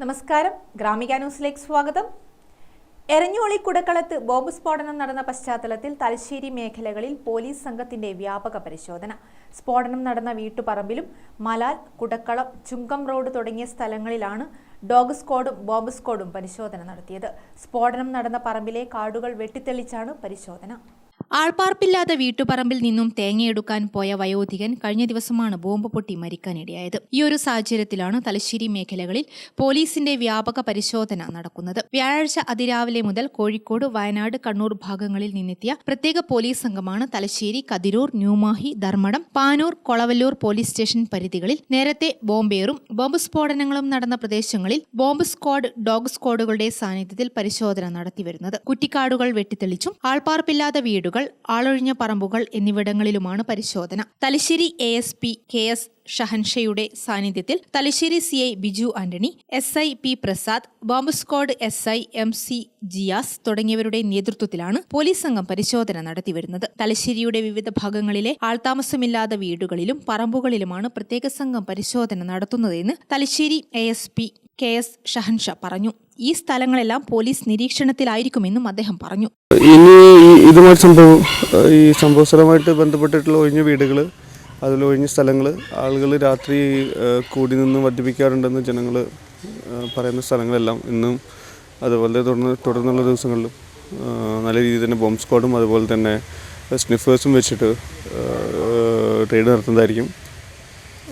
നമസ്കാരം, ഗ്രാമിക ന്യൂസിലേക്ക് സ്വാഗതം. എരഞ്ഞോളി കുടക്കളത്ത് ബോംബ് സ്ഫോടനം നടന്ന പശ്ചാത്തലത്തിൽ തലശ്ശേരി മേഖലകളിൽ പോലീസ് സംഘത്തിന്റെ വ്യാപക പരിശോധന. സ്ഫോടനം നടന്ന വീട്ടുപറമ്പിലും മലാൽ, കുടക്കളം, ചുങ്കം റോഡ് തുടങ്ങിയ സ്ഥലങ്ങളിലാണ് ഡോഗ് സ്ക്വാഡും ബോംബ് സ്ക്വാഡും പരിശോധന നടത്തിയത്. സ്ഫോടനം നടന്ന പറമ്പിലെ കാടുകൾ വെട്ടിത്തെളിച്ചാണ് പരിശോധന. ആൾപ്പാർപ്പില്ലാത്ത വീട്ടുപറമ്പിൽ നിന്നും തേങ്ങയെടുക്കാൻ പോയ വയോധികൻ കഴിഞ്ഞ ദിവസമാണ് ബോംബ് പൊട്ടി മരിക്കാനിടയായത്. ഈ ഒരു സാഹചര്യത്തിലാണ് തലശ്ശേരി മേഖലകളിൽ പോലീസിന്റെ വ്യാപക പരിശോധന നടക്കുന്നത്. വ്യാഴാഴ്ച അതിരാവിലെ മുതൽ കോഴിക്കോട്, വയനാട്, കണ്ണൂർ ഭാഗങ്ങളിൽ നിന്നെത്തിയ പ്രത്യേക പോലീസ് സംഘമാണ് തലശ്ശേരി, കതിരൂർ, ന്യൂമാഹി, ധർമ്മടം, പാനൂർ, കൊളവല്ലൂർ പോലീസ് സ്റ്റേഷൻ പരിധികളിൽ നേരത്തെ ബോംബേറും ബോംബ് സ്ഫോടനങ്ങളും നടന്ന പ്രദേശങ്ങളിൽ ബോംബ് സ്ക്വാഡ്, ഡോഗ് സ്ക്വാഡുകളുടെ സാന്നിധ്യത്തിൽ പരിശോധന നടത്തിവരുന്നത്. കുറ്റിക്കാടുകൾ വെട്ടിത്തെളിച്ചും ആൾപ്പാർപ്പില്ലാത്ത വീടുകൾ, ആളൊഴിഞ്ഞ പറമ്പുകൾ എന്നിവിടങ്ങളിലുമാണ് പരിശോധന. തലശ്ശേരി ASP KS ഷഹൻഷയുടെ സാന്നിധ്യത്തിൽ Thalassery CI Biju Antony, SI P Prasad, bomb squad SI MC Jiyas തുടങ്ങിയവരുടെ നേതൃത്വത്തിലാണ് പോലീസ് സംഘം പരിശോധന നടത്തിവരുന്നത്. തലശ്ശേരിയുടെ വിവിധ ഭാഗങ്ങളിലെ ആൾതാമസമില്ലാത്ത വീടുകളിലും പറമ്പുകളിലുമാണ് പ്രത്യേക സംഘം പരിശോധന നടത്തുന്നതെന്ന് തലശ്ശേരി ASP KS ഷഹൻഷ പറഞ്ഞു. ഈ സ്ഥലങ്ങളെല്ലാം പോലീസ് നിരീക്ഷണത്തിലായിരിക്കുമെന്നും അദ്ദേഹം പറഞ്ഞു. ഇനി ഇതുമായി ഈ സംഭവ സ്ഥലമായിട്ട് ബന്ധപ്പെട്ടിട്ടുള്ള ഒഴിഞ്ഞ വീടുകൾ, അതിൽ ഒഴിഞ്ഞ സ്ഥലങ്ങൾ, ആളുകൾ രാത്രി കൂടി നിന്ന് മദ്യപിക്കാറുണ്ടെന്ന് ജനങ്ങൾ പറയുന്ന സ്ഥലങ്ങളെല്ലാം ഇന്നും അതുപോലെ തുടർന്നുള്ള ദിവസങ്ങളിലും നല്ല രീതിയിൽ തന്നെ ബോംബ് സ്ക്വാഡും അതുപോലെ തന്നെ സ്നിഫേഴ്സും വെച്ചിട്ട് റെയ്ഡ് നടത്തുന്നതായിരിക്കും.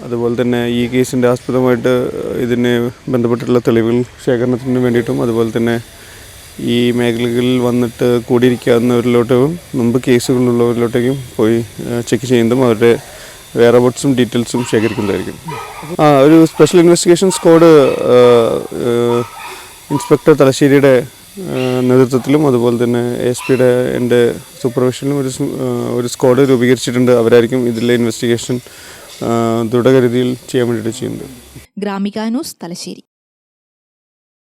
അതുപോലെ തന്നെ ഈ കേസിൻ്റെ ആസ്പദമായിട്ട് ഇതിന് ബന്ധപ്പെട്ടിട്ടുള്ള തെളിവുകൾ ശേഖരണത്തിന് വേണ്ടിയിട്ടും അതുപോലെ തന്നെ ഈ മേഖലകളിൽ വന്നിട്ട് കൂടിയിരിക്കാവുന്നവരിലോട്ടും മുമ്പ് കേസുകളുള്ളവരിലോട്ടേക്കും പോയി ചെക്ക് ചെയ്യുന്നതും അവരുടെ വെയർഅബൌട്ട്സും ഡീറ്റെയിൽസും ശേഖരിക്കുന്നതായിരിക്കും. ഒരു സ്പെഷ്യൽ ഇൻവെസ്റ്റിഗേഷൻ സ്ക്വാഡ് ഇൻസ്പെക്ടർ തലശ്ശേരിയുടെ നേതൃത്വത്തിലും അതുപോലെ തന്നെ ASPയുടെ എൻ്റെ സൂപ്പർവിഷനിലും ഒരു സ്ക്വാഡ് രൂപീകരിച്ചിട്ടുണ്ട്. അവരായിരിക്കും ഇതിലെ ഇൻവെസ്റ്റിഗേഷൻ ദൃഢഗതിയിൽ ചെയ്യാൻ വേണ്ടിയിട്ട് ചെയ്യുന്നത്. ഗ്രാമിക ന്യൂസ്, തലശ്ശേരി.